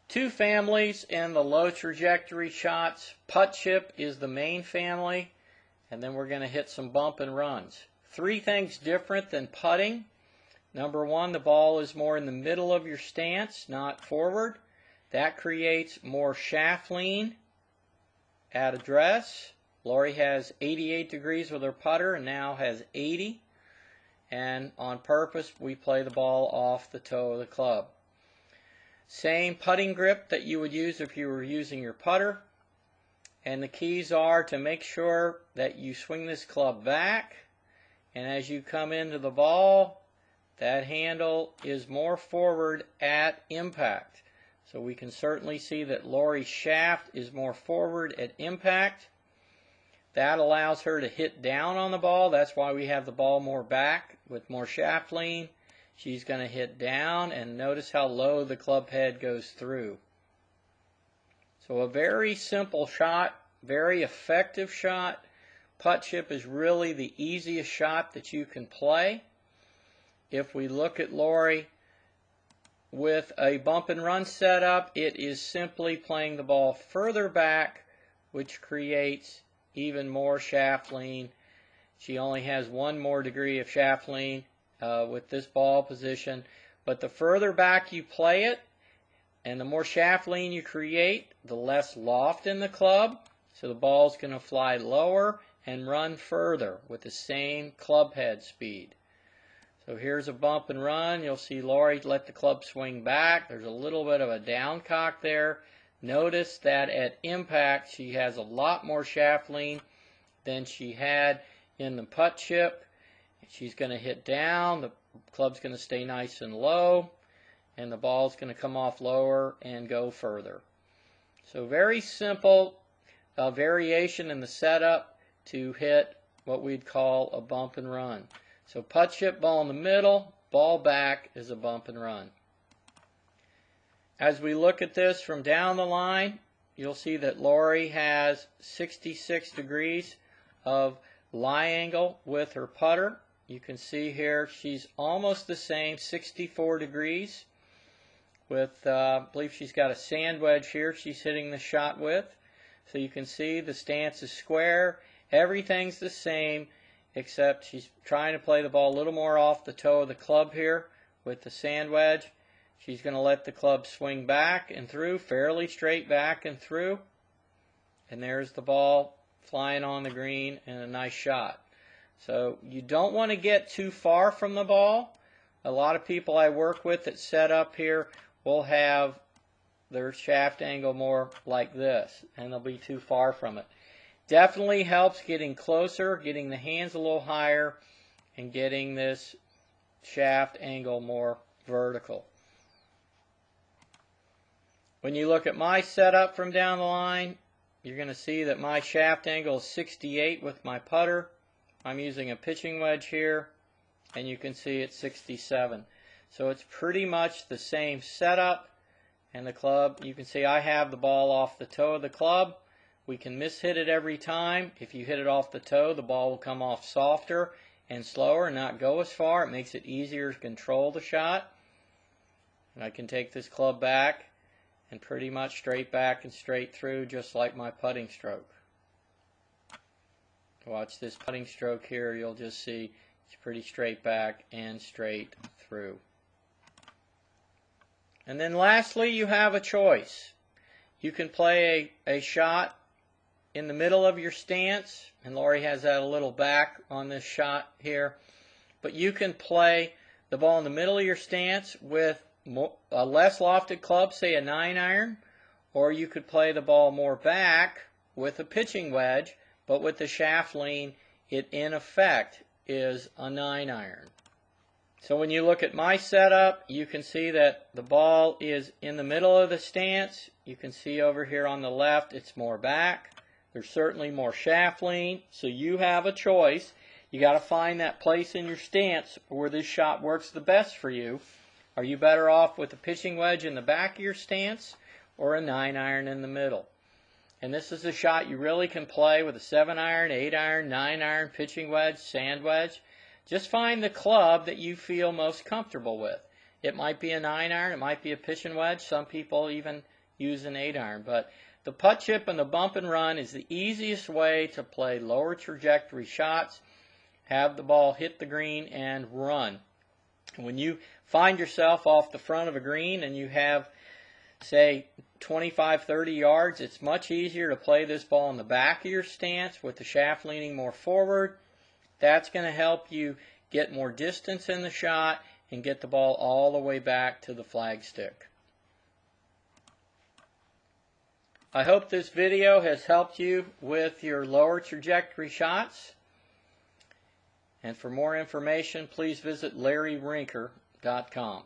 Two families in the low trajectory shots. Putt chip is the main family, and then we're going to hit some bump and runs. Three things different than putting. Number one, the ball is more in the middle of your stance, not forward. That creates more shaft lean at address. Laurie has 88 degrees with her putter and now has 80. And on purpose, we play the ball off the toe of the club. Same putting grip that you would use if you were using your putter. And the keys are to make sure that you swing this club back. And as you come into the ball, that handle is more forward at impact. So we can certainly see that Laurie's shaft is more forward at impact. That allows her to hit down on the ball. That's why we have the ball more back with more shaft lean. She's going to hit down, and notice how low the club head goes through. So a very simple shot, very effective shot. Putt chip is really the easiest shot that you can play. If we look at Laurie with a bump and run setup, it is simply playing the ball further back, which creates even more shaft lean. She only has one more degree of shaft lean with this ball position, but the further back you play it and the more shaft lean you create, the less loft in the club, so the ball's going to fly lower and run further with the same club head speed. So here's a bump and run. You'll see Laurie let the club swing back. There's a little bit of a down cock there. Notice that at impact she has a lot more shaft lean than she had in the putt chip. She's going to hit down, the club's going to stay nice and low, and the ball's going to come off lower and go further. So very simple variation in the setup to hit what we'd call a bump and run. So putt chip, ball in the middle, ball back is a bump and run. As we look at this from down the line, you'll see that Laurie has 66 degrees of lie angle with her putter. You can see here she's almost the same, 64 degrees with, I believe she's got a sand wedge here she's hitting the shot with. So you can see the stance is square. Everything's the same, except she's trying to play the ball a little more off the toe of the club here with the sand wedge. She's going to let the club swing back and through, fairly straight back and through. And there's the ball flying on the green and a nice shot. So you don't want to get too far from the ball. A lot of people I work with that set up here will have their shaft angle more like this, and they'll be too far from it. Definitely helps getting closer, getting the hands a little higher, and getting this shaft angle more vertical. When you look at my setup from down the line, you're going to see that my shaft angle is 68 with my putter. I'm using a pitching wedge here, and you can see it's 67. So it's pretty much the same setup. And the club, you can see I have the ball off the toe of the club. We can mishit it every time. If you hit it off the toe, the ball will come off softer and slower and not go as far. It makes it easier to control the shot. And I can take this club back and pretty much straight back and straight through, just like my putting stroke. Watch this putting stroke here. You'll just see it's pretty straight back and straight through. And then lastly, you have a choice. You can play a shot in the middle of your stance, and Laurie has that a little back on this shot here. But you can play the ball in the middle of your stance with a less lofted club, say a 9-iron, or you could play the ball more back with a pitching wedge, but with the shaft lean, it in effect is a 9-iron. So when you look at my setup, you can see that the ball is in the middle of the stance. You can see over here on the left it's more back. There's certainly more shaft lean, so you have a choice. You got to find that place in your stance where this shot works the best for you. Are you better off with a pitching wedge in the back of your stance or a 9-iron in the middle? And this is a shot you really can play with a 7-iron, 8-iron, 9-iron, pitching wedge, sand wedge. Just find the club that you feel most comfortable with. It might be a 9-iron, it might be a pitching wedge. Some people even use an 8-iron. But the putt chip and the bump and run is the easiest way to play lower trajectory shots, have the ball hit the green and run. When you find yourself off the front of a green and you have, say, 25, 30 yards, it's much easier to play this ball in the back of your stance with the shaft leaning more forward. That's going to help you get more distance in the shot and get the ball all the way back to the flagstick. I hope this video has helped you with your lower trajectory shots. And for more information, please visit LaurieRinker.com.